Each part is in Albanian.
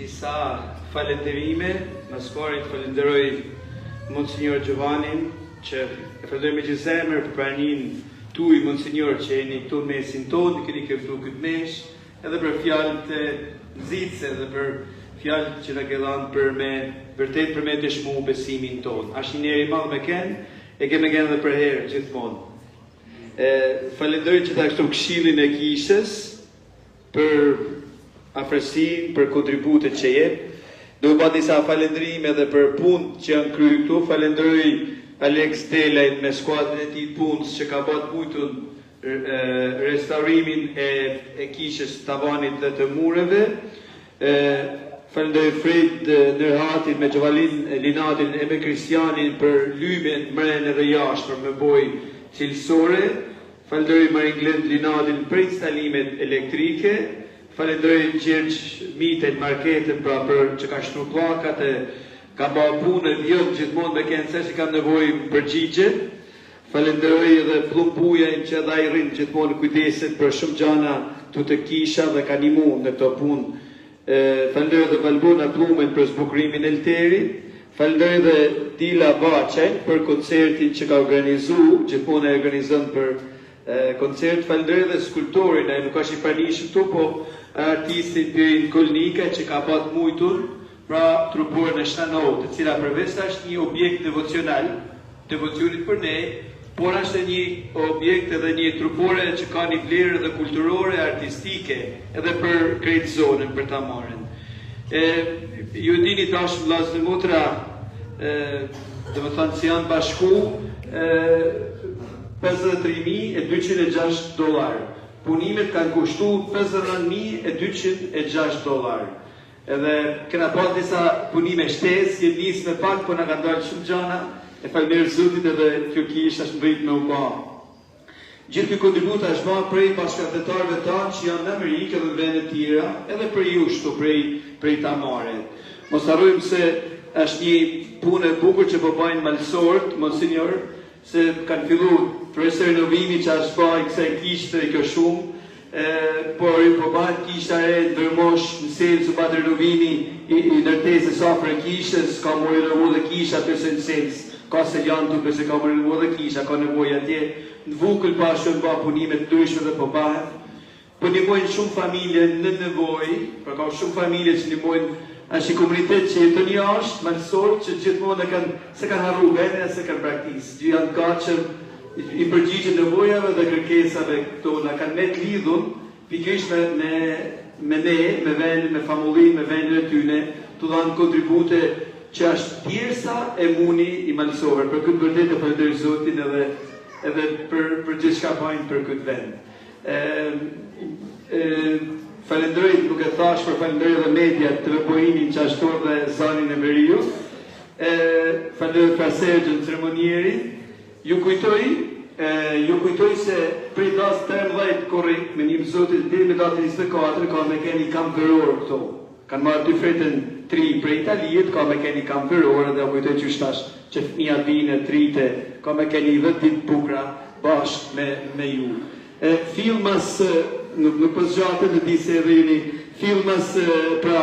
disa falenderime. Mas parit falenderoj Monsignor Giovannin, që e falenderoj me gjithë zemër për praninë tuaj, Monsignor, që jeni këtu në mesin tonë, keni këtu këtë mesh, edhe për fjalët e nxitse dhe për fjalët që na ke dhënë për me vërtet për me dëshmu besimin tonë. Është një njerëz i madh me ken, e kemë qenë edhe për herë gjithmonë. Falenderoj që ta kështu këshillin e kishës për afërsinë, për kontributet që jep. Do pa disa falendrime edhe për punët që janë kryer këtu. Falenderoj Alex Delajt me skuadrën e tij punës që ka bërë mujtun restaurimin e kishës, tavanit dhe të mureve. Falenderoj Fred Nërhatin me Gjovalin Linatin e me Kristianin për lymen mren edhe jashtë për me boj cilësore. Falenderoj Marin Glend Linatin për instalimet elektrike. Falenderoj Gjergj Mitet Marketën pra për që ka shtru plakat e ka bërë punë vjot gjithmonë me kënë se që kam nevojë përgjigje. Falenderoj edhe Plumbujën që edhe ai rrin gjithmonë kujdeset për shumë gjana të të kisha dhe ka nimu në këto punë. Falenderoj edhe Valbona Plumën për zbukurimin e Elterit. Falenderoj edhe Dila Vaçen për koncertin që ka organizu, gjithmonë e organizon për koncert. Falenderoj edhe skulptorin, ai nuk është i pranishëm këtu, po artistin Pirin Kolnika që ka pat mujtur, pra truporën e Shtanovë, të cila përveç është një objekt devocional, devocionit për ne, por është një objekt edhe një trupore që ka një vlerë dhe kulturore, artistike, edhe për krejtë zonën, për ta marrën. Ju dini tash vllazë dhe motra, dhe më thënë që janë bashku, $53.206. Punimet kanë kushtu $59.206. Edhe kena pas disa punime shtesë, jetë nisë me pak, po në ka ndalë shumë gjana, e falënderoj Zotit edhe kjo kishë është mbrit me u ba. Gjithë kjo kontributa është ba prej bashkëpunëtorëve tanë që janë në Amerikë edhe në vende tjera, edhe për ju shtu prej Tamare. Mos harrojmë se është një punë e bukur që po bajnë malsorët, Monsignor, se kanë fillu përse renovimi që është ba i kësaj kishtë e kjo shumë, por po bëhet kishta e ndërmosh në selë së batë renovimi i nërtesës afër kishës, ka më renovu dhe kisha përse në selës, ka se janë të përse ka më renovu dhe kisha, ka nevoj atje, në vukull pa shumë ba punimet të ndryshme dhe po bëhet, po nimojnë shumë familje në nevoj, për ka shumë familje që nimojnë është i komunitet që jetë një ashtë, malësor, që gjithmonë se kanë harru vene, se kanë praktisë, që janë gatshëm i përgjigje nevojave dhe kërkesave këto na kanë me të lidhun, pikërisht me ne, me vendin, me famullinë, me vendin e tyne, të dhanë kontribute që është tjersa e muni i malësore. Për këtë vërtet e falenderoj Zotin edhe për gjithë shka bajnë për këtë vend. Falenderoj, nuk e thash, për falenderoj edhe mediat të vepojinin që ashtor dhe Zanin e Veriu. Falenderoj për Sergjën Ceremonieri. Ju kujtoj se prej dasë 13 korrekt me një Zotit dhe me datë 24 ka me keni kam veror këto. Kanë marrë dy fretën 3 prej Italijet, ka me keni kam veror dhe kujtoj që shtash që fëmija bine, trite, ka me keni 10 ditë bukra bashkë me ju. Filmas, nuk pëzgjate dhe di se edhe jeni, filmas pra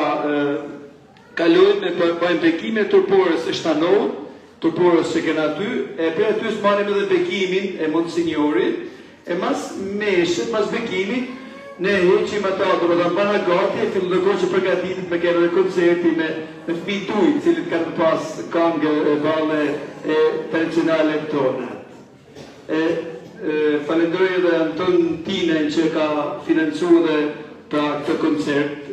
kalojnë me bëjmë bekime turporës e Shtanovë, turporës që kena aty, e për aty së marim edhe bekimin e Monsignorit, e mas meshët, mas bekimit, ne heqim ata, do më bana gati, e fillu në kohë që përgatitit me kene dhe koncerti me fmi tuj, cilit kanë pas kangë e bale e tradicionale tona. Falenderoj edhe Anton Tinen që ka financu dhe pra këtë koncert,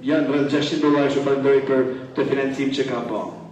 janë rrëth $600 që falenderoj për të financim që ka ba.